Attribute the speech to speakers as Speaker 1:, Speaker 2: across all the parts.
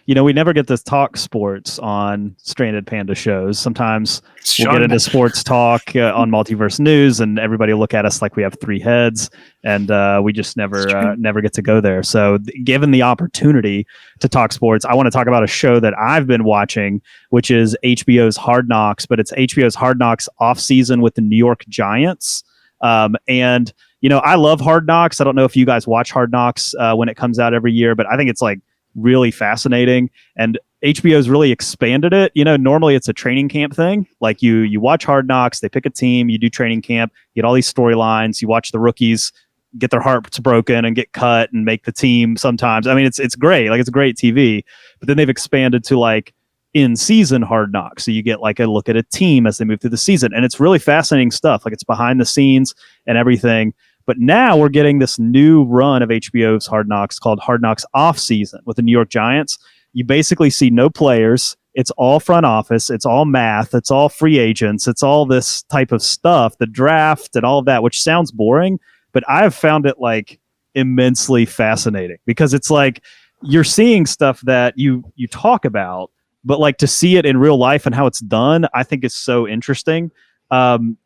Speaker 1: we never get to talk sports on Stranded Panda shows. Sometimes we'll get into sports talk on Multiverse News, and everybody will look at us like we have three heads, and we just never get to go there. So given the opportunity to talk sports, I want to talk about a show that I've been watching, which is HBO's Hard Knocks, but it's HBO's Hard Knocks off season with the New York Giants. And I love Hard Knocks. I don't know if you guys watch Hard Knocks when it comes out every year, but I think it's like really fascinating. And HBO's really expanded it. Normally it's a training camp thing. Like you watch Hard Knocks, they pick a team, you do training camp, you get all these storylines, you watch the rookies get their hearts broken and get cut and make the team sometimes. I mean, it's great. Like, it's great TV. But then they've expanded to like in-season Hard Knocks. So you get like a look at a team as they move through the season. And it's really fascinating stuff. Like, it's behind the scenes and everything. But now we're getting this new run of HBO's Hard Knocks called Hard Knocks Off Season with the New York Giants. You basically see no players. It's all front office. It's all math. It's all free agents. It's all this type of stuff, the draft and all of that, which sounds boring, but I have found it like immensely fascinating because it's like you're seeing stuff that you talk about, but like to see it in real life and how it's done, I think is so interesting.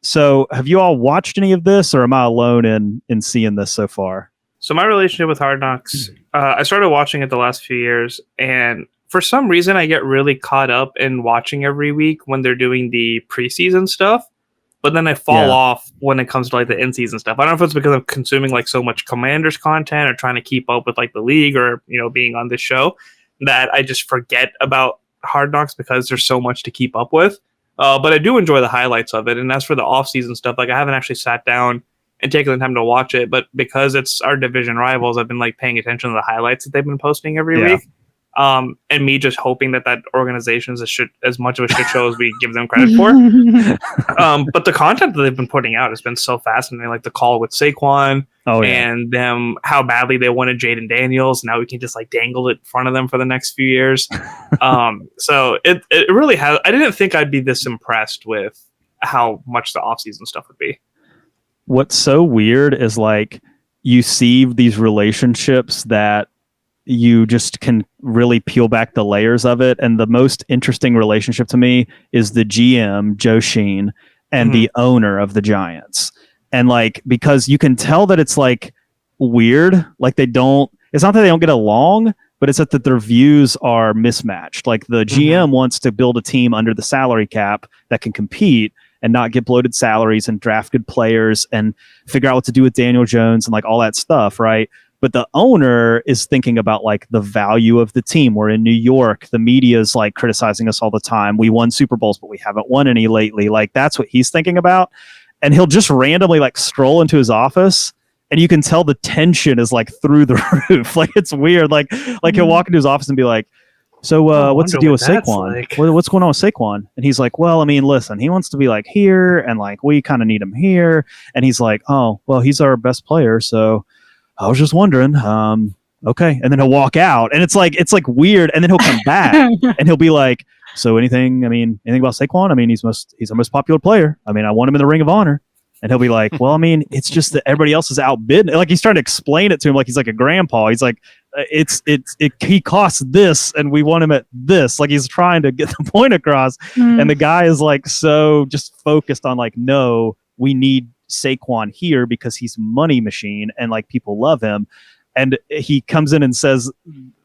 Speaker 1: So have you all watched any of this, or am I alone in seeing this so far?
Speaker 2: So my relationship with Hard Knocks, I started watching it the last few years, and for some reason I get really caught up in watching every week when they're doing the preseason stuff, but then I fall off when it comes to like the in-season stuff. I don't know if it's because I'm consuming like so much Commanders content or trying to keep up with like the league or, being on this show, that I just forget about Hard Knocks because there's so much to keep up with. But I do enjoy the highlights of it. And as for the off-season stuff, like I haven't actually sat down and taken the time to watch it. But because it's our division rivals, I've been like paying attention to the highlights that they've been posting every week. And me just hoping that organization is as much of a shit show as we give them credit for. But the content that they've been putting out has been so fascinating, like the call with Saquon and them, how badly they wanted Jaden Daniels. Now we can just like dangle it in front of them for the next few years. So it really has. I didn't think I'd be this impressed with how much the offseason stuff would be.
Speaker 1: What's so weird is like you see these relationships that you just can really peel back the layers of it. And the most interesting relationship to me is the GM, Joe Sheen, and the owner of the Giants. And like, because you can tell that it's like weird, like it's not that they don't get along, but it's that their views are mismatched. Like the GM wants to build a team under the salary cap that can compete and not get bloated salaries and draft good players and figure out what to do with Daniel Jones and like all that stuff, right? But the owner is thinking about like the value of the team. We're in New York. The media is like criticizing us all the time. We won Super Bowls, but we haven't won any lately. Like that's what he's thinking about. And he'll just randomly like stroll into his office, and you can tell the tension is like through the roof. Like it's weird. Like he'll walk into his office and be like, "So what's the deal with Saquon?
Speaker 2: Like.
Speaker 1: What's going on with Saquon?" And he's like, "Well, I mean, listen, he wants to be like here, and like we kind of need him here." And he's like, "Oh, well, he's our best player, so I was just wondering." Okay. And then he'll walk out, and it's like weird. And then he'll come back and he'll be like, "So anything about Saquon? I mean, he's our most popular player. I mean, I want him in the Ring of Honor." And he'll be like, "Well, I mean, it's just that everybody else is outbid." Like he's trying to explain it to him like he's like a grandpa. He's like, he costs this and we want him at this. Like he's trying to get the point across. And the guy is like so just focused on like, no, we need Saquon here because he's money machine and like people love him. And he comes in and says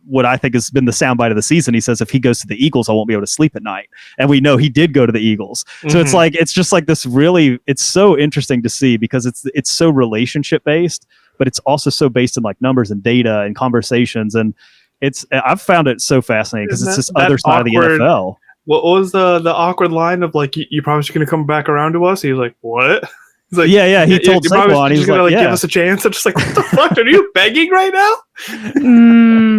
Speaker 1: what I think has been the soundbite of the season. He says, if he goes to the Eagles, I won't be able to sleep at night. And we know he did go to the Eagles. So it's like, it's just like this really, it's so interesting to see because it's so relationship based, but it's also so based in like numbers and data and conversations. And I've found it so fascinating because it's this other side of the NFL.
Speaker 2: What was the awkward line of like, you promise you're going to come back around to us? He was like, what? He's like,
Speaker 1: yeah. He told Saquon,
Speaker 2: he's gonna give us a chance. I'm just like, what the fuck? Are you begging right now?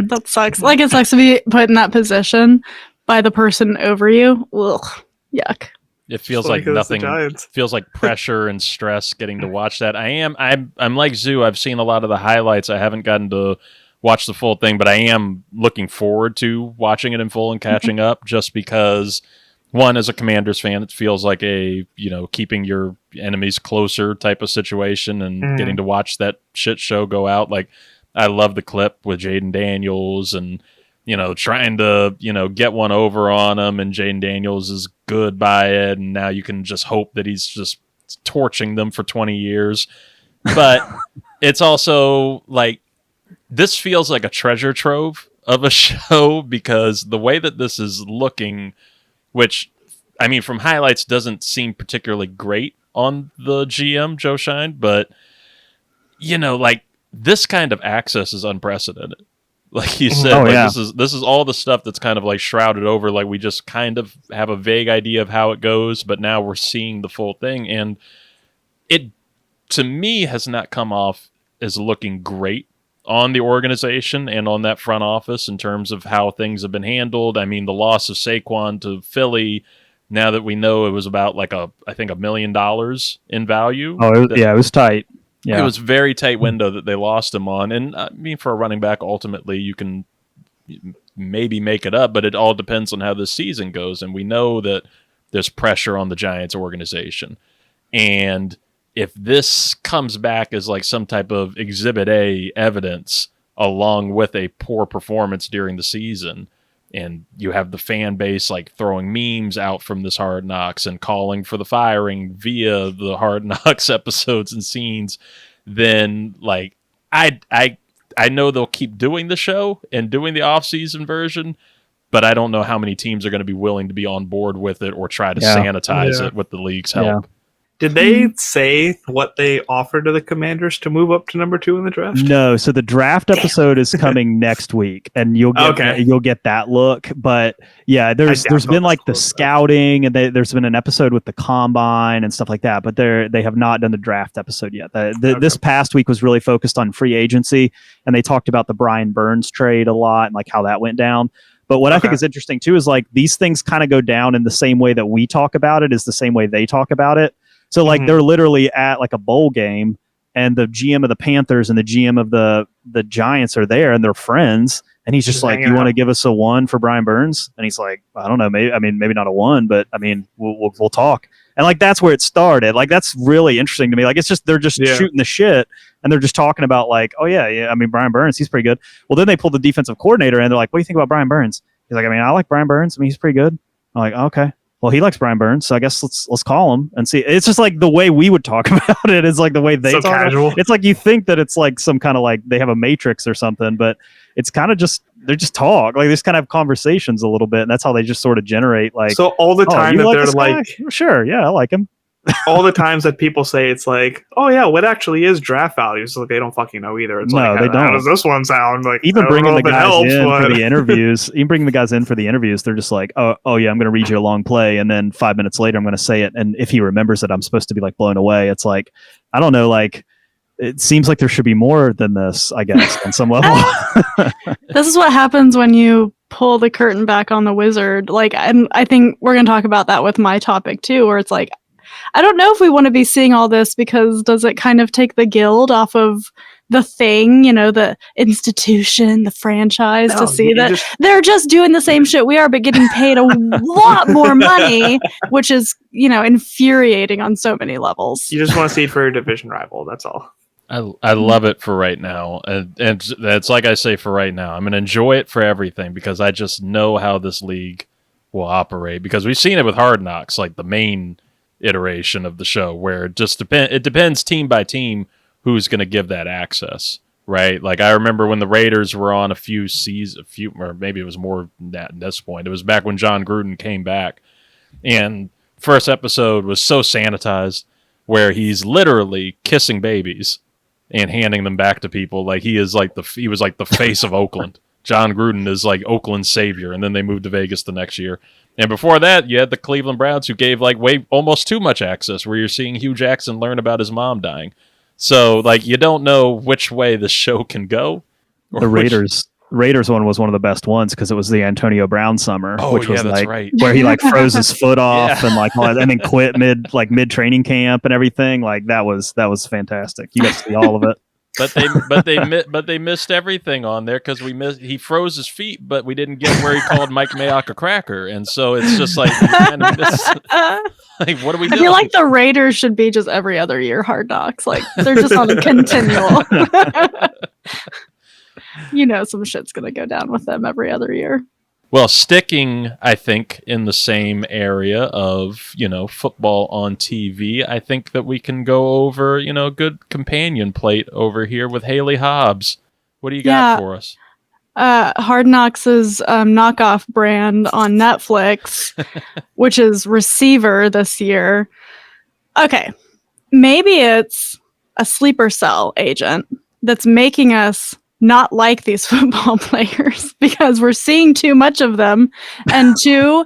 Speaker 3: That sucks. Like it sucks to be put in that position by the person over you. Ugh, yuck.
Speaker 4: It feels like nothing. Feels like pressure and stress getting to watch that. I'm like Zoo. I've seen a lot of the highlights. I haven't gotten to watch the full thing, but I am looking forward to watching it in full and catching up. Just because, one, as a Commanders fan, it feels like a keeping your enemies closer type of situation, and getting to watch that shit show go out. Like I love the clip with Jaden Daniels and trying to, get one over on him, and Jaden Daniels is good by it, and now you can just hope that he's just torching them for 20 years. But it's also like, this feels like a treasure trove of a show, because the way that this is looking, which, I mean, from highlights doesn't seem particularly great on the GM, Joe Shine, but, like, this kind of access is unprecedented. Like you said, this is all the stuff that's kind of like shrouded over. Like, we just kind of have a vague idea of how it goes, but now we're seeing the full thing. And it, to me, has not come off as looking great on the organization and on that front office in terms of how things have been handled. I mean, the loss of Saquon to Philly, now that we know it was about like I think $1 million in value.
Speaker 1: Oh, it was tight. Yeah.
Speaker 4: It was a very tight window that they lost him on. And I mean, for a running back, ultimately, you can maybe make it up, but it all depends on how this season goes. And we know that there's pressure on the Giants organization. And if this comes back as like some type of Exhibit A evidence along with a poor performance during the season, and you have the fan base like throwing memes out from this Hard Knocks and calling for the firing via the Hard Knocks episodes and scenes, then like I know they'll keep doing the show and doing the off-season version, but I don't know how many teams are going to be willing to be on board with it or try to sanitize it with the league's help.
Speaker 1: Yeah.
Speaker 2: Did they say what they offered to the Commanders to move up to number 2 in the draft?
Speaker 1: No. So the draft episode is coming next week, and you'll get that look. But yeah, there's been like the scouting, and there's been an episode with the combine and stuff like that. But they have not done the draft episode yet. This past week was really focused on free agency, and they talked about the Brian Burns trade a lot and like how that went down. But what I think is interesting too is like these things kind of go down in the same way that we talk about it is the same way they talk about it. So like they're literally at like a bowl game, and the GM of the Panthers and the GM of the Giants are there, and they're friends. And he's just like, "You want to give us a 1 for Brian Burns?" And he's like, "I don't know, maybe not a 1, but I mean, we'll talk." And like that's where it started. Like that's really interesting to me. Like it's just they're just shooting the shit, and they're just talking about like, "Oh yeah, I mean Brian Burns, he's pretty good." Well, then they pull the defensive coordinator, and they're like, "What do you think about Brian Burns?" He's like, "I mean, I like Brian Burns. I mean, he's pretty good." I'm like, "Okay. Well, he likes Brian Burns, so I guess let's call him and see." It's just like the way we would talk about it is like the way they talk. Casual. It's like you think that it's like some kind of like they have a matrix or something, but it's kind of just they just talk. Like they just kind of have conversations a little bit, and that's how they just sort of generate like.
Speaker 2: So all the time that they're like,
Speaker 1: sure, yeah, I like him.
Speaker 2: All the times that people say it's like, oh yeah, what actually is draft value? So like, they don't fucking know either. It's
Speaker 1: no,
Speaker 2: like,
Speaker 1: they don't.
Speaker 2: How does this one sound? Like
Speaker 1: even bringing the guys in for the interviews, they're just like, oh yeah, I'm going to read you a long play, and then 5 minutes later I'm going to say it, and if he remembers it, I'm supposed to be like blown away. It's like, I don't know, like it seems like there should be more than this, I guess, on some level.
Speaker 3: This is what happens when you pull the curtain back on the Wizard. Like, and I think we're going to talk about that with my topic too, where it's like, I don't know if we want to be seeing all this, because does it kind of take the guild off of the thing, the institution, the franchise, to see that they're just doing the same shit we are, but getting paid a lot more money, which is, infuriating on so many levels.
Speaker 2: You just want to see it for your division rival. That's all.
Speaker 4: I love it for right now. And it's like I say, for right now, I'm going to enjoy it for everything, because I just know how this league will operate, because we've seen it with Hard Knocks, like the main iteration of the show, where it just depends team by team who's going to give that access, right? Like I remember when the Raiders were on or maybe it was more at this point. It was back when John Gruden came back, and first episode was so sanitized, where he's literally kissing babies and handing them back to people. Like he was like the face of Oakland. John Gruden is like Oakland's savior, and then they moved to Vegas the next year. And before that, you had the Cleveland Browns, who gave like almost too much access, where you're seeing Hugh Jackson learn about his mom dying. So like you don't know which way the show can go.
Speaker 1: The Raiders one was one of the best ones, because it was the Antonio Brown summer, which was like
Speaker 4: right.
Speaker 1: where he like froze his foot off and like and then quit mid training camp and everything. Like that was fantastic. You got to see all of it.
Speaker 4: But they missed everything on there, because he froze his feet, but we didn't get where he called Mike Mayock a cracker, and so it's just like, kind of like, what do we do?
Speaker 3: I feel like the Raiders should be just every other year Hard Knocks. Like they're just on a continual. some shit's gonna go down with them every other year.
Speaker 4: Well, sticking, I think, in the same area of, football on TV, I think that we can go over, good companion plate over here with Hayley Hobbs. What do you got for us?
Speaker 3: Hard Knocks' knockoff brand on Netflix, which is Receiver this year. Okay, maybe it's a sleeper cell agent that's making us not like these football players because we're seeing too much of them and too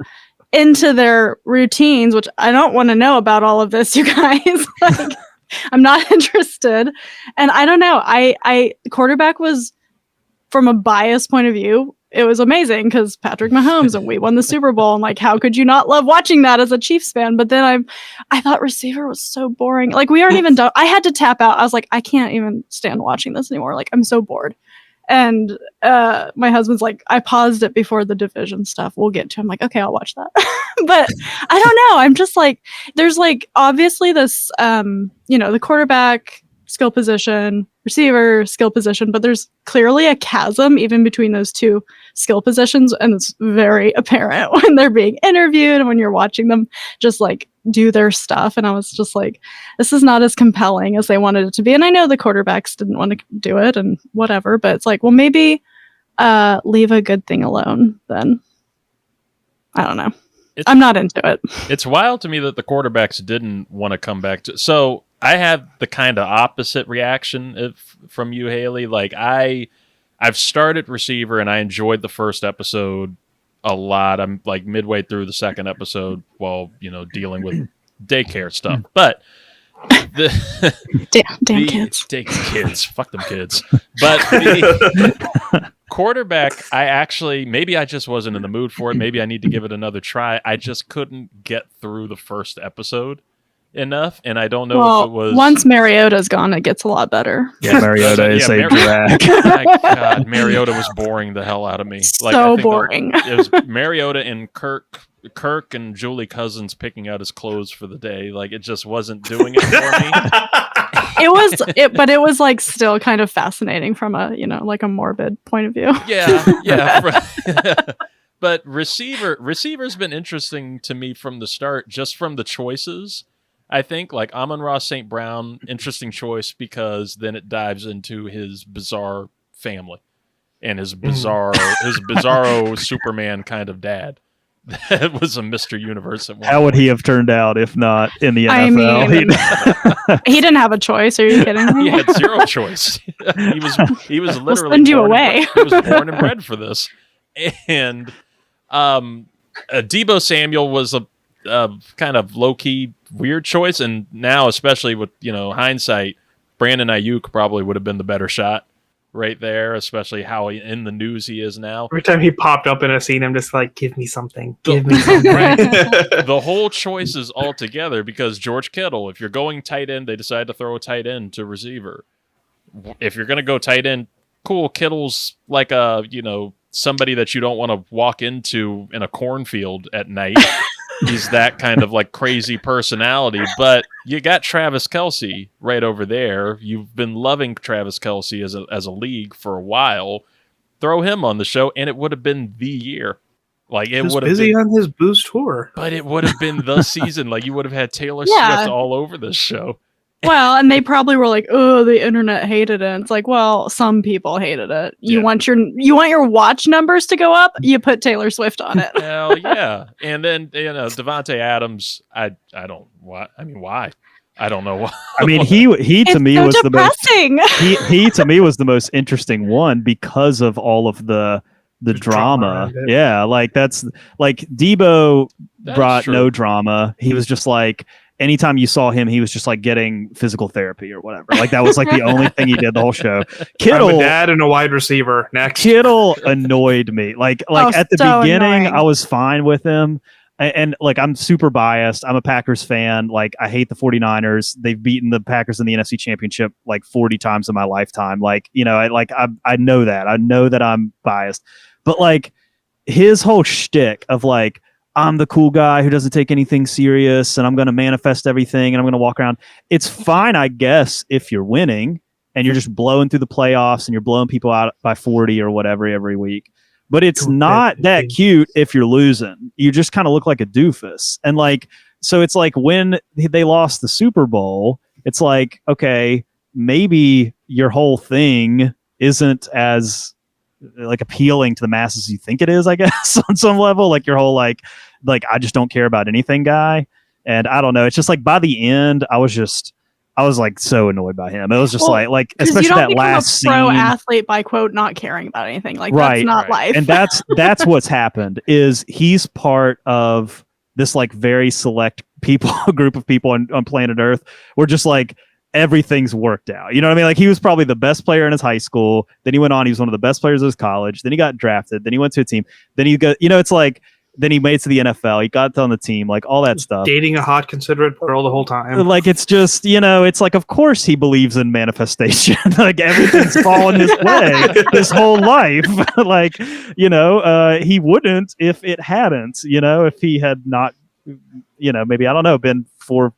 Speaker 3: into their routines, which I don't want to know about all of this, you guys. I'm not interested. And I don't know. I quarterback was, from a biased point of view, it was amazing because Patrick Mahomes and we won the Super Bowl, and how could you not love watching that as a Chiefs fan? But then I thought Receiver was so boring. We aren't even done. I had to tap out. I was like, I can't even stand watching this anymore. I'm so bored. And my husband's like, I paused it before the division stuff. We'll get to. I'm like, okay, I'll watch that. But I don't know. I'm just there's obviously this, the quarterback skill position, receiver skill position, but there's clearly a chasm even between those two skill positions, and it's very apparent when they're being interviewed and when you're watching them just do their stuff. And I was just this is not as compelling as they wanted it to be. And I know the quarterbacks didn't want to do it and whatever, but it's well, maybe leave a good thing alone then. I don't know. I'm not into it.
Speaker 4: It's wild to me that the quarterbacks didn't want to come back to. So I have the kind of opposite reaction from you, Hayley. I've started Receiver and I enjoyed the first episode a lot. I'm midway through the second episode while dealing with daycare stuff. But
Speaker 3: damn kids,
Speaker 4: fuck them kids. But the quarterback, maybe I just wasn't in the mood for it. Maybe I need to give it another try. I just couldn't get through the first episode enough, and I don't know if it was
Speaker 3: once Mariota's gone, it gets a lot better.
Speaker 1: Yeah, Mariota is a drag.
Speaker 4: My God, Mariota was boring the hell out of me.
Speaker 3: So boring.
Speaker 4: It was Mariota and Kirk and Julie Cousins picking out his clothes for the day. It just wasn't doing it for me.
Speaker 3: But it was still kind of fascinating from a a morbid point of view.
Speaker 4: Yeah. But Receiver's been interesting to me from the start, just from the choices. I think Amon-Ra St. Brown, interesting choice because then it dives into his bizarre family and his bizarro Superman kind of dad. That was a Mr. Universe at one
Speaker 1: How would he have turned out if not in the NFL?
Speaker 3: He didn't have a choice. Are you kidding me?
Speaker 4: He had zero choice. He was literally
Speaker 3: we'll send you away.
Speaker 4: He was born and bred for this. And Deebo Samuel was a kind of low-key weird choice, and now especially with hindsight, Brandon Ayuk probably would have been the better shot right there, especially how in the news he is now.
Speaker 2: Every time he popped up in a scene, I'm just give me something. Give me something.
Speaker 4: The whole choices altogether, because George Kittle, if you're going tight end, they decide to throw a tight end to receiver. If you're going to go tight end, cool, Kittle's somebody that you don't want to walk into in a cornfield at night. He's that kind of crazy personality, but you got Travis Kelce right over there. You've been loving Travis Kelce as a league for a while. Throw him on the show, and it would have been the year.
Speaker 2: He was busy on his Boost tour,
Speaker 4: but it would have been the season. You would have had Taylor Swift all over this show.
Speaker 3: Well, and they probably were oh, the internet hated it. It's well, some people hated it. You want your watch numbers to go up? You put Taylor Swift on it.
Speaker 4: Hell yeah. And then Devontae Adams, I don't why. I mean, why? I don't know why.
Speaker 1: I mean, he to me was depressing. The most he to me was the most interesting one because of all of the drama. Yeah, that's Deebo brought no drama. He was just anytime you saw him, he was just getting physical therapy or whatever. That was the only thing he did the whole show. Kittle,
Speaker 2: I'm a dad and a wide receiver. Next,
Speaker 1: Kittle annoyed me. At the beginning, annoying. I was fine with him, and I'm super biased. I'm a Packers fan. I hate the 49ers. They've beaten the Packers in the NFC Championship 40 times in my lifetime. I know that. I know that I'm biased, but his whole shtick of I'm the cool guy who doesn't take anything serious and I'm going to manifest everything and I'm going to walk around. It's fine, I guess, if you're winning and you're just blowing through the playoffs and you're blowing people out by 40 or whatever every week. But it's not that cute if you're losing. You just kind of look like a doofus. And like, so it's like when they lost the Super Bowl, it's like, okay, maybe your whole thing isn't as like appealing to the masses as you think it is, I guess, on some level. Like your whole like I just don't care about anything guy. And I don't know. It's just like by the end, I was like so annoyed by him. It was just like especially that last scene. You don't become a pro
Speaker 3: athlete by quote not caring about anything. Like
Speaker 1: right,
Speaker 3: that's not life.
Speaker 1: And that's what's happened. Is he's part of this like very select group of people on planet Earth. We're just like everything's worked out. You know what I mean? Like he was probably the best player in his high school. Then he went on. He was one of the best players of his college. Then he got drafted. Then he went to a team. Then he got. You know, it's like. Then he made it to the NFL. He got on the team, like all that stuff.
Speaker 2: Dating a hot, considerate girl the whole time.
Speaker 1: Like it's just, you know, it's like, of course he believes in manifestation. Like everything's fallen his way his whole life. Like, you know, he wouldn't if it hadn't. You know, if he had not, you know, maybe I don't know, been 4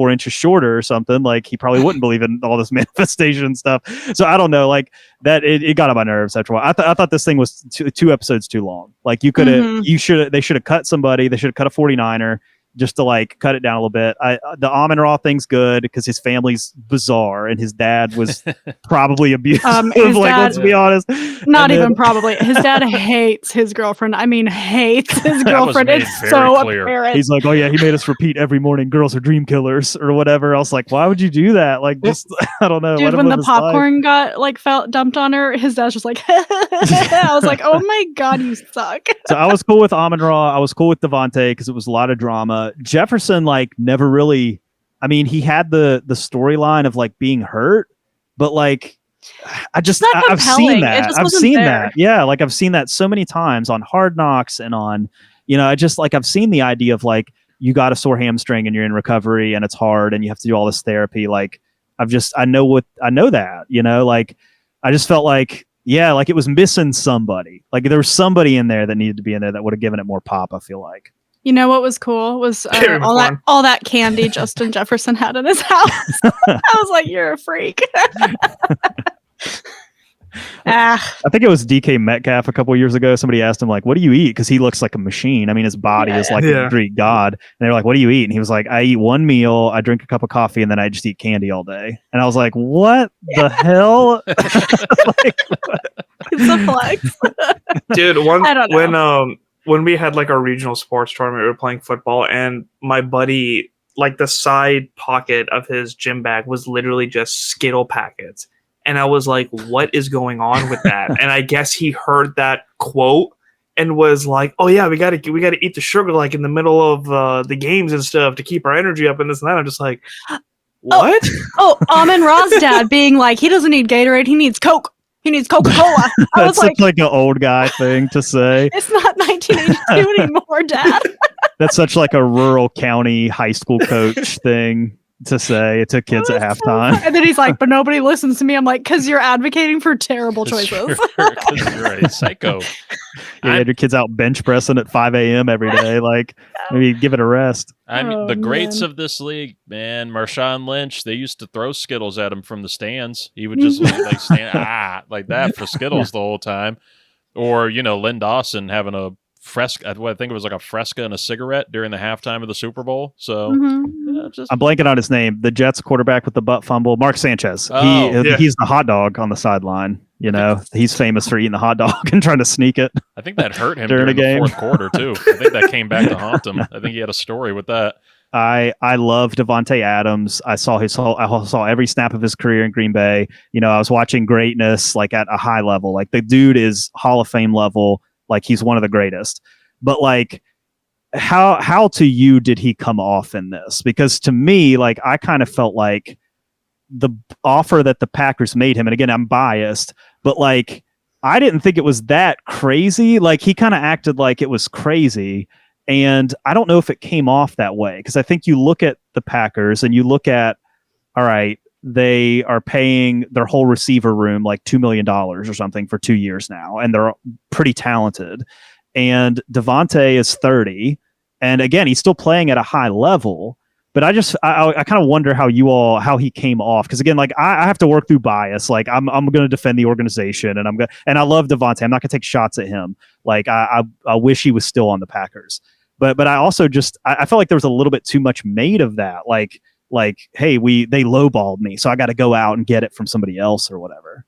Speaker 1: inches shorter or something, like he probably wouldn't believe in all this manifestation stuff. So I don't know, like that it got on my nerves after a while. I thought this thing was two episodes too long. Like you could have, they should have cut somebody. They should have cut a 49er just to like cut it down a little bit. The Amon-Ra thing's good because his family's bizarre and his dad was probably abusive. Let's be honest.
Speaker 3: Not even probably. His dad hates his girlfriend. I mean, hates his girlfriend. It's so apparent.
Speaker 1: He's like, oh yeah, he made us repeat every morning, girls are dream killers or whatever. I was like, why would you do that? Like, just I don't know.
Speaker 3: Dude, when the popcorn got like dumped on her, his dad's just like, I was like, oh my God, you suck.
Speaker 1: So I was cool with Amon-Ra. I was cool with Devontae because it was a lot of drama. Jefferson like never really, I mean, he had the storyline of like being hurt, but like I've seen that. Yeah, like I've seen that so many times on Hard Knocks and on, you know, I've seen the idea of like you got a sore hamstring and you're in recovery and it's hard and you have to do all this therapy. Like I know that, you know, like I just felt like, yeah, like it was missing somebody. Like there was somebody in there that needed to be in there that would have given it more pop, I feel like.
Speaker 3: You know what was cool was all that candy Justin Jefferson had in his house. I was like, you're a freak.
Speaker 1: I think it was DK Metcalf a couple years ago. Somebody asked him like, what do you eat? Because he looks like a machine. I mean, his body is like a Greek god. And they were like, what do you eat? And he was like, I eat one meal, I drink a cup of coffee, and then I just eat candy all day. And I was like, what the hell?
Speaker 3: It's a flex.
Speaker 2: Dude, when we had like our regional sports tournament, we were playing football, and my buddy, like the side pocket of his gym bag was literally just Skittle packets. And I was like, what is going on with that? And I guess he heard that quote and was like, oh yeah, we gotta eat the sugar like in the middle of the games and stuff to keep our energy up and this and that. I'm just like, what?
Speaker 3: Amon-Ra's dad being like, he doesn't need Gatorade, he needs Coke. He needs Coca-Cola.
Speaker 1: That's like an old guy thing to say.
Speaker 3: It's not 1982 anymore, Dad.
Speaker 1: That's such like a rural county high school coach thing to say to kids at halftime.
Speaker 3: And then he's like, but nobody listens to me. I'm like, because you're advocating for terrible choices.
Speaker 4: Because you're a psycho.
Speaker 1: You had your kids out bench pressing at 5 a.m. every day. Like, maybe give it a rest.
Speaker 4: I mean, the greats of this league, man, Marshawn Lynch, they used to throw Skittles at him from the stands. He would just like stand like that for Skittles the whole time. Or, you know, Lynn Dawson having a Fresca, I think it was like a Fresca and a cigarette during the halftime of the Super Bowl. So
Speaker 1: I'm blanking on his name. The Jets quarterback with the butt fumble, Mark Sanchez. He's the hot dog on the sideline. You know, he's famous for eating the hot dog and trying to sneak it.
Speaker 4: I think that hurt him during the game. Fourth quarter too. I think that came back to haunt him. I think he had a story with that.
Speaker 1: I love Devontae Adams. I saw every snap of his career in Green Bay. You know, I was watching greatness like at a high level. Like the dude is Hall of Fame level. Like he's one of the greatest. But like how to you did he come off in this? Because to me, like I kind of felt like the offer that the Packers made him, and again, I'm biased, but like I didn't think it was that crazy. Like he kind of acted like it was crazy. And I don't know if it came off that way, because I think you look at the Packers and you look at, all right, they are paying their whole receiver room like $2 million or something for 2 years now, and they're pretty talented. And Devontae is 30. And again, he's still playing at a high level, But I kind of wonder how he came off, because again, like I have to work through bias. Like I'm going to defend the organization, and I love Davante. I'm not going to take shots at him. Like I wish he was still on the Packers. But I also I felt like there was a little bit too much made of that. Like hey, they lowballed me, so I got to go out and get it from somebody else or whatever.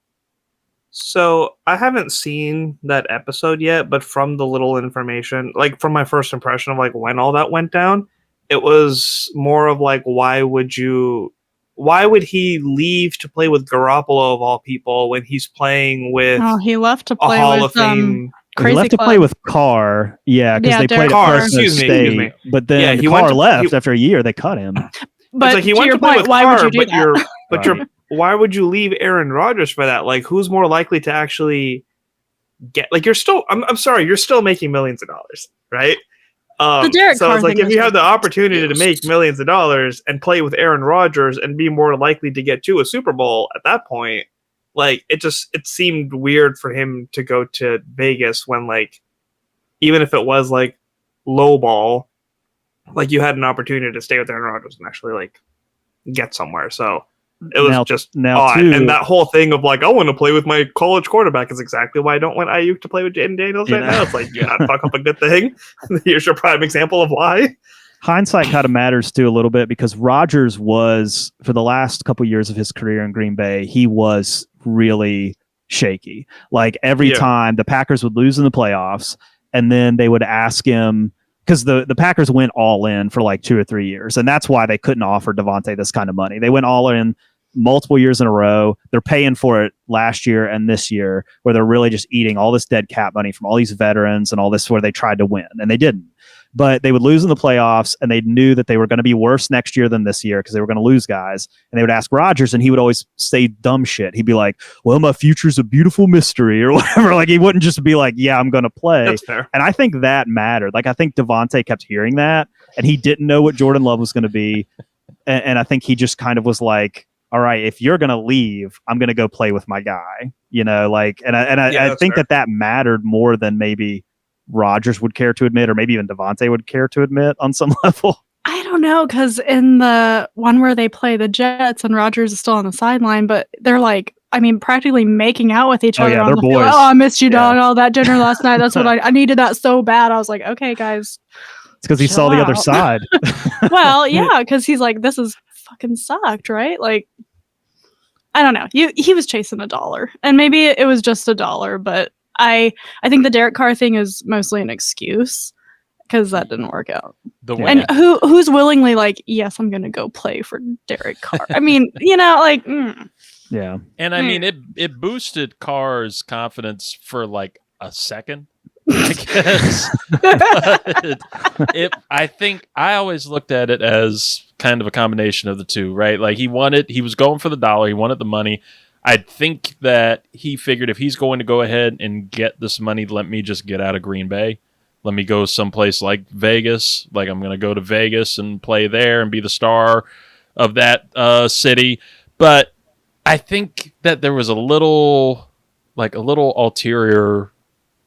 Speaker 2: So I haven't seen that episode yet, but from the little information, like from my first impression of like when all that went down, it was more of like, why would he leave to play with Garoppolo of all people when he's playing with
Speaker 3: he left to play
Speaker 2: a Hall
Speaker 3: with
Speaker 2: of Fame.
Speaker 3: Crazy
Speaker 1: he left to play with Carr, because they played at Fresno State. But then Carr left after a year. They cut him.
Speaker 3: But
Speaker 2: like he went to play with Carr, would you do that? Why would you leave Aaron Rodgers for that? Like, who's more likely to actually get? Like, you're still. I'm sorry, you're still making millions of dollars, right? So it's like if you have the opportunity to make millions of dollars and play with Aaron Rodgers and be more likely to get to a Super Bowl at that point, like it seemed weird for him to go to Vegas when, like, even if it was like low ball, like you had an opportunity to stay with Aaron Rodgers and actually like get somewhere. So it was odd. And that whole thing of like, I want to play with my college quarterback is exactly why I don't want Ayuk to play with Jaden Daniels right now. It's like, you're not fuck up a good thing. Here's your prime example of why.
Speaker 1: Hindsight kind of matters too a little bit, because Rodgers was, for the last couple of years of his career in Green Bay, he was really shaky. Like every time the Packers would lose in the playoffs, and then they would ask him, because the Packers went all in for like 2 or 3 years, and that's why they couldn't offer Davante this kind of money. They went all in multiple years in a row. They're paying for it last year and this year, where they're really just eating all this dead cap money from all these veterans and all this, where they tried to win and they didn't. But they would lose in the playoffs, and they knew that they were going to be worse next year than this year because they were going to lose guys. And they would ask Rodgers, and he would always say dumb shit. He'd be like, well, my future's a beautiful mystery or whatever. Like, he wouldn't just be like, yeah, I'm going to play.
Speaker 2: That's fair.
Speaker 1: And I think that mattered. Like, I think Davante kept hearing that, and he didn't know what Jordan Love was going to be. And I think he just kind of was like, all right, if you're going to leave, I'm going to go play with my guy, like, and I think that mattered more than maybe Rodgers would care to admit, or maybe even Davante would care to admit on some level.
Speaker 3: I don't know, because in the one where they play the Jets and Rodgers is still on the sideline, but they're like, practically making out with each other.
Speaker 1: Yeah,
Speaker 3: on the
Speaker 1: boys.
Speaker 3: field. Oh, I missed you, dog. All that dinner last night. That's what I needed that so bad. I was like, okay, guys.
Speaker 1: It's because he saw the other side.
Speaker 3: Well, yeah, because he's like, this is fucking sucked, right? Like, I don't know. He was chasing $1, and maybe it was just $1, but I think the Derek Carr thing is mostly an excuse, because that didn't work out. And who's willingly like, yes, I'm going to go play for Derek Carr? Like,
Speaker 1: yeah.
Speaker 4: And it boosted Carr's confidence for like a second, I guess. I think I always looked at it as kind of a combination of the two, right? Like he was going for the dollar, he wanted the money. I think that he figured if he's going to go ahead and get this money, let me just get out of Green Bay. Let me go someplace like Vegas. Like I'm going to go to Vegas and play there and be the star of that city. But I think that there was a little ulterior.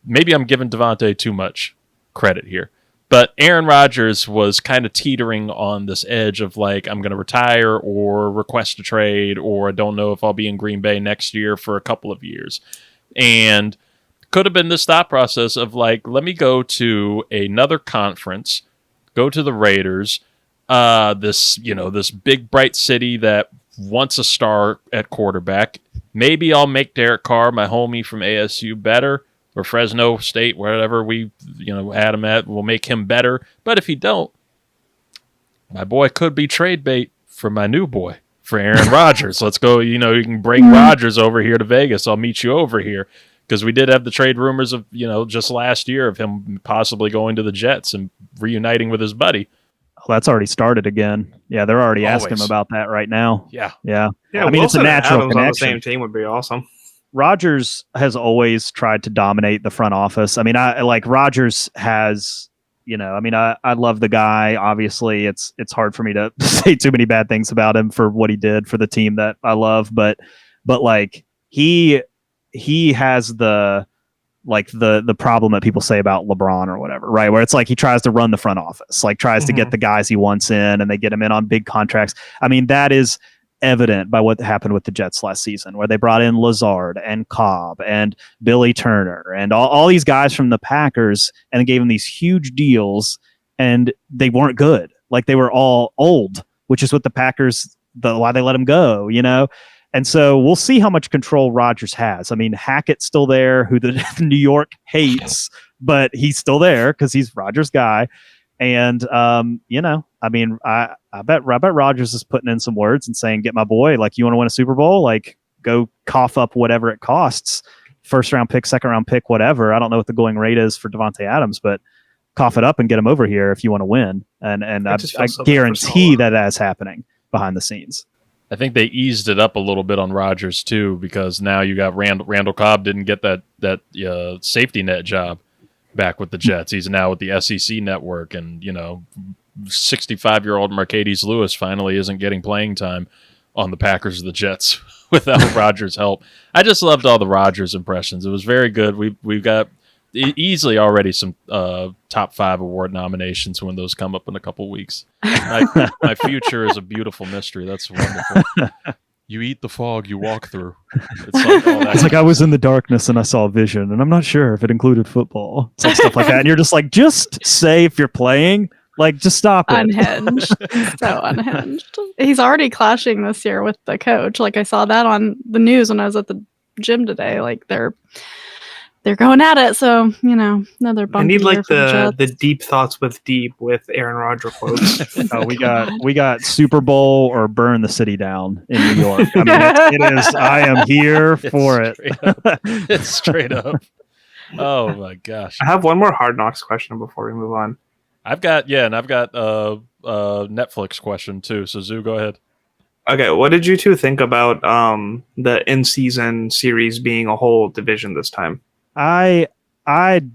Speaker 4: Maybe I'm giving Davante too much credit here. But Aaron Rodgers was kind of teetering on this edge of like, I'm going to retire or request a trade, or I don't know if I'll be in Green Bay next year for a couple of years. And could have been this thought process of like, let me go to another conference, go to the Raiders, this big bright city that wants a star at quarterback. Maybe I'll make Derek Carr, my homie from ASU, better. Or Fresno State, wherever we had him at, will make him better. But if he don't, my boy could be trade bait for my new boy, for Aaron Rodgers. Let's go, you can bring Rodgers over here to Vegas. I'll meet you over here. Because we did have the trade rumors of, just last year of him possibly going to the Jets and reuniting with his buddy.
Speaker 1: Well, that's already started again. Yeah, they're already asking him about that right now.
Speaker 4: Yeah.
Speaker 1: It's a natural connection.
Speaker 2: On the same team would be awesome.
Speaker 1: Rodgers has always tried to dominate the front office. Rodgers has, I love the guy. Obviously, it's hard for me to say too many bad things about him for what he did for the team that I love. But like he has the like the problem that people say about LeBron or whatever, right? Where it's like he tries to run the front office, like tries to get the guys he wants in, and they get him in on big contracts. I mean, that is evident by what happened with the Jets last season, where they brought in Lazard and Cobb and Billy Turner and all these guys from the Packers and gave them these huge deals, and they weren't good. Like, they were all old, which is what the Packers, why they let them go, you know? And so we'll see how much control Rodgers has. I mean, Hackett's still there, who the New York hates, but he's still there because he's Rodgers' guy. And, you know, I mean, I bet Rodgers is putting in some words and saying, get my boy, like, you want to win a Super Bowl? Like, go cough up whatever it costs. First round pick, second round pick, whatever. I don't know what the going rate is for Devontae Adams, but cough it up and get him over here if you want to win. And I guarantee that's happening behind the scenes.
Speaker 4: I think they eased it up a little bit on Rodgers too, because now you got Randall Cobb didn't get that safety net job back with the Jets. He's now with the SEC network, and 65-year-old Mercedes Lewis finally isn't getting playing time on the Packers or the Jets without Rodgers' help. I just loved all the Rodgers impressions. It was very good. We've got easily already some top 5 award nominations when those come up in a couple weeks. My future is a beautiful mystery. That's wonderful. You eat the fog you walk through.
Speaker 1: It's like I was in the darkness and I saw a vision, and I'm not sure if it included football. It's like stuff like that. And you're just like, just say if you're playing, like, just stop it.
Speaker 3: Unhinged. So unhinged. He's already clashing this year with the coach. Like, I saw that on the news when I was at the gym today. Like, they're going at it, so another bumpy.
Speaker 2: I need like
Speaker 3: the
Speaker 2: the deep thoughts with Aaron Rodgers quotes.
Speaker 1: We got Super Bowl or burn the city down in New York. I mean, it is. I am here for it.
Speaker 4: It's straight up. Oh my gosh!
Speaker 2: I have one more Hard Knocks question before we move on.
Speaker 4: I've got a Netflix question too. So Zoo, go ahead.
Speaker 2: Okay, what did you two think about the in-season series being a whole division this time?
Speaker 1: I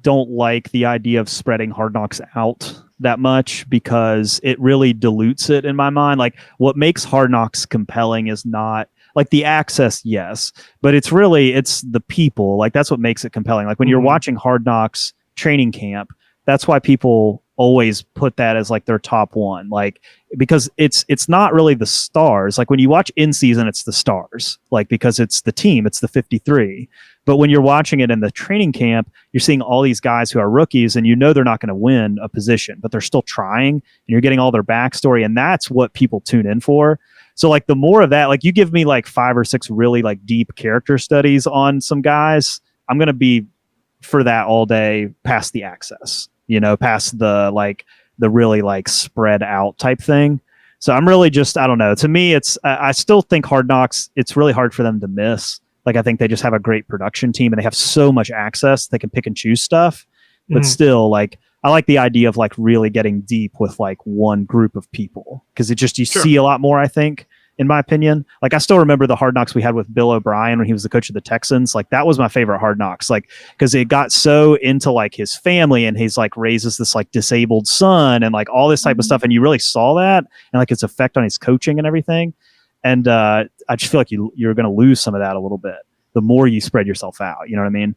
Speaker 1: don't like the idea of spreading Hard Knocks out that much because it really dilutes it in my mind. Like, what makes Hard Knocks compelling is not like the access, yes, but it's the people. Like, that's what makes it compelling. Like, when you're watching Hard Knocks training camp, that's why people always put that as like their top one, like, because it's not really the stars. Like, when you watch in season, it's the stars, like, because it's the team, it's the 53. But when you're watching it in the training camp, you're seeing all these guys who are rookies, and they're not going to win a position, but they're still trying, and you're getting all their backstory, and that's what people tune in for. So, like, the more of that, like, you give me like 5 or 6 really like deep character studies on some guys, I'm going to be for that all day, past the access, past the really like spread out type thing. So I'm really just, I don't know. To me, I still think Hard Knocks, it's really hard for them to miss. Like, I think they just have a great production team, and they have so much access. They can pick and choose stuff, but still, like, I like the idea of like really getting deep with like one group of people, because you see a lot more, I think, in my opinion. Like, I still remember the Hard Knocks we had with Bill O'Brien when he was the coach of the Texans. Like, that was my favorite Hard Knocks, like, because it got so into like his family, and he's like raises this like disabled son and like all this type of stuff, and you really saw that and like its effect on his coaching and everything. And I just feel like you're going to lose some of that a little bit the more you spread yourself out. You know what I mean?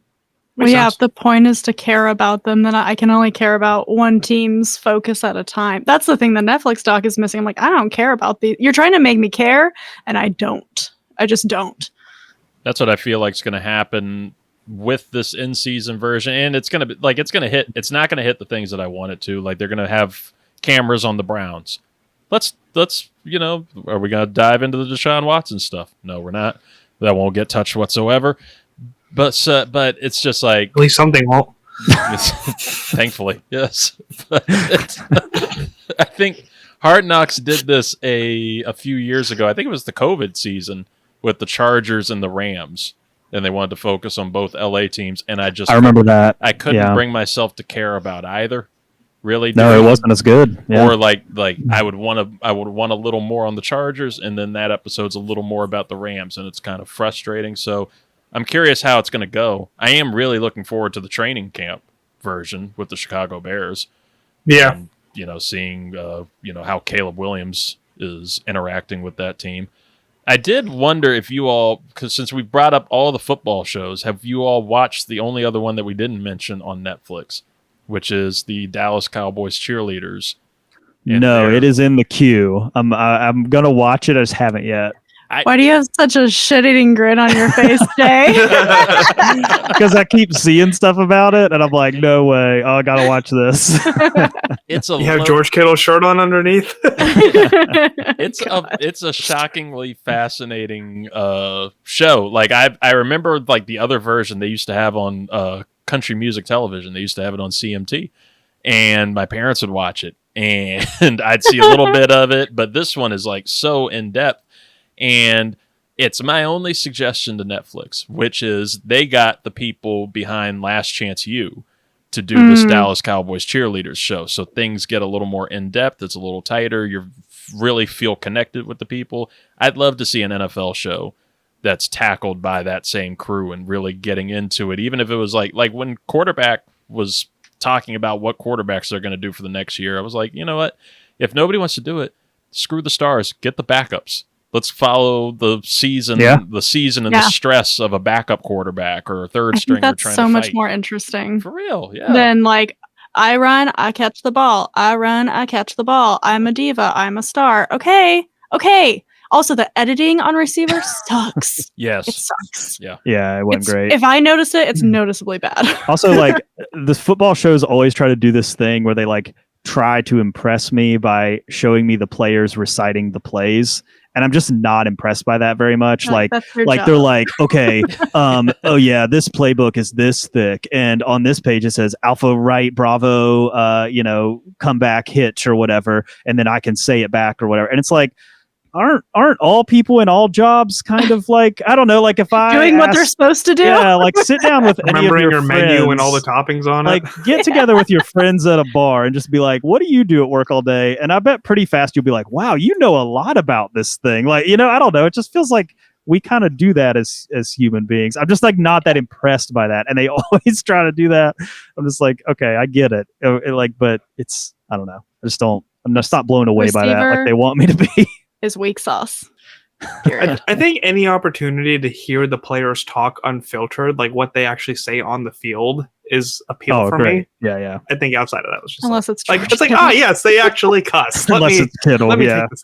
Speaker 3: Well, yeah, if the point is to care about them, then I can only care about one team's focus at a time. That's the thing the Netflix doc is missing. I'm like, I don't care about these. You're trying to make me care, and I don't. I just don't.
Speaker 4: That's what I feel like is going to happen with this in-season version, and it's going to be like it's going to hit. It's not going to hit the things that I want it to. Like, they're going to have cameras on the Browns. Let's are we going to dive into the Deshaun Watson stuff? No, we're not. That won't get touched whatsoever. But it's just like,
Speaker 2: at least something won't.
Speaker 4: Thankfully, yes. But I think Hard Knocks did this a few years ago. I think it was the COVID season with the Chargers and the Rams, and they wanted to focus on both LA teams. And I
Speaker 1: remember that.
Speaker 4: I couldn't bring myself to care about either. Really?
Speaker 1: No, it wasn't as good. Yeah.
Speaker 4: Or like I would want a little more on the Chargers, and then that episode's a little more about the Rams, and it's kind of frustrating. So I'm curious how it's going to go. I am really looking forward to the training camp version with the Chicago Bears.
Speaker 2: Yeah.
Speaker 4: And, seeing how Caleb Williams is interacting with that team. I did wonder if you all, because since we brought up all the football shows, have you all watched the only other one that we didn't mention on Netflix, which is the Dallas Cowboys Cheerleaders?
Speaker 1: No, it is in the queue. I'm gonna watch it. I just haven't yet.
Speaker 3: Why do you have such a shit-eating grin on your face, Jay?
Speaker 1: Because I keep seeing stuff about it, and I'm like, no way. Oh, I gotta watch this.
Speaker 2: You have George Kittle's shirt on underneath.
Speaker 4: It's a shockingly fascinating show. Like I remember like the other version they used to have on country music television. They used to have it on CMT, and my parents would watch it, and I'd see a little bit of it. But this one is like so in depth. And it's my only suggestion to Netflix, which is they got the people behind Last Chance U to do this Dallas Cowboys Cheerleaders show. So things get a little more in-depth. It's a little tighter. You really feel connected with the people. I'd love to see an NFL show that's tackled by that same crew and really getting into it. Even if it was like when quarterback was talking about what quarterbacks they're going to do for the next year, I was like, you know what? If nobody wants to do it, screw the stars. Get the backups. Let's follow the season, and the stress of a backup quarterback or a third stringer trying to fight.
Speaker 3: That's so much more interesting.
Speaker 4: For real, yeah.
Speaker 3: Than like, I run, I catch the ball. I run, I catch the ball. I'm a diva. I'm a star. Okay. Also, the editing on receiver sucks.
Speaker 4: Yes.
Speaker 3: It sucks.
Speaker 1: Yeah, it wasn't great.
Speaker 3: If I notice it, it's noticeably bad.
Speaker 1: Also, like, the football shows always try to do this thing where they like try to impress me by showing me the players reciting the plays. And I'm just not impressed by that very much. Like they're like, okay, oh yeah, this playbook is this thick, and on this page it says Alpha Right Bravo, comeback hitch or whatever, and then I can say it back or whatever. And it's like, aren't all people in all jobs kind of like, I don't know, like if I
Speaker 3: doing what they're supposed to do?
Speaker 1: Yeah, like sit down with any of your friends,
Speaker 2: menu and all the toppings on
Speaker 1: like,
Speaker 2: it.
Speaker 1: Like get together with your friends at a bar and just be like, what do you do at work all day? And I bet pretty fast you'll be like, wow, you know a lot about this thing. Like, I don't know. It just feels like we kind of do that as human beings. I'm just like not that impressed by that. And they always try to do that. I'm just like, okay, I get it. But it's, I don't know. I'm just not blown away by that like they want me to be.
Speaker 3: Is weak sauce.
Speaker 2: I think any opportunity to hear the players talk unfiltered, like what they actually say on the field, is appeal for me.
Speaker 1: Yeah.
Speaker 2: I think outside of that was just
Speaker 3: unless it's
Speaker 2: like yes, they actually cuss.
Speaker 1: It's Kittle.
Speaker 2: Let me
Speaker 1: take
Speaker 2: this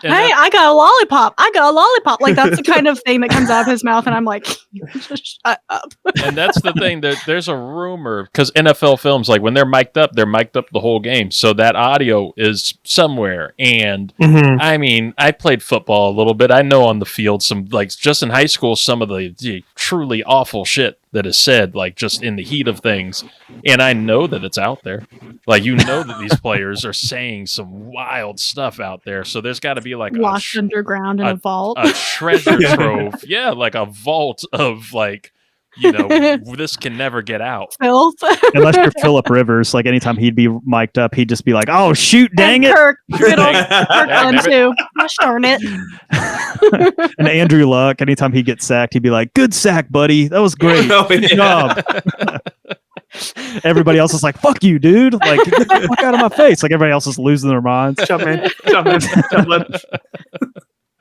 Speaker 2: in.
Speaker 3: I got a lollipop. Like that's the kind of thing that comes out of his mouth, and I'm like, shut up.
Speaker 4: And that's the thing. There's a rumor because NFL films, like when they're mic'd up the whole game, so that audio is somewhere. And I mean, I played football a little bit. I know on the field some, like just in high school, some of the truly awful shit that is said, like just in the heat of things. And I know that it's out there. Like, that these players are saying some wild stuff out there. So there's got to be like
Speaker 3: lost underground in a vault,
Speaker 4: a treasure trove. Yeah, like a vault of like, this can never get out.
Speaker 3: Filth.
Speaker 1: Unless you're Phillip Rivers, like anytime he'd be mic'd up, he'd just be like, "Oh shoot, dang it!"
Speaker 3: Kirk too. Gosh darn it.
Speaker 1: And Andrew Luck, anytime he gets sacked, he'd be like, "Good sack, buddy. That was great. Good job." Everybody else is like, "Fuck you, dude! Like, get the fuck out of my face!" Like everybody else is losing their minds.
Speaker 2: Jump in.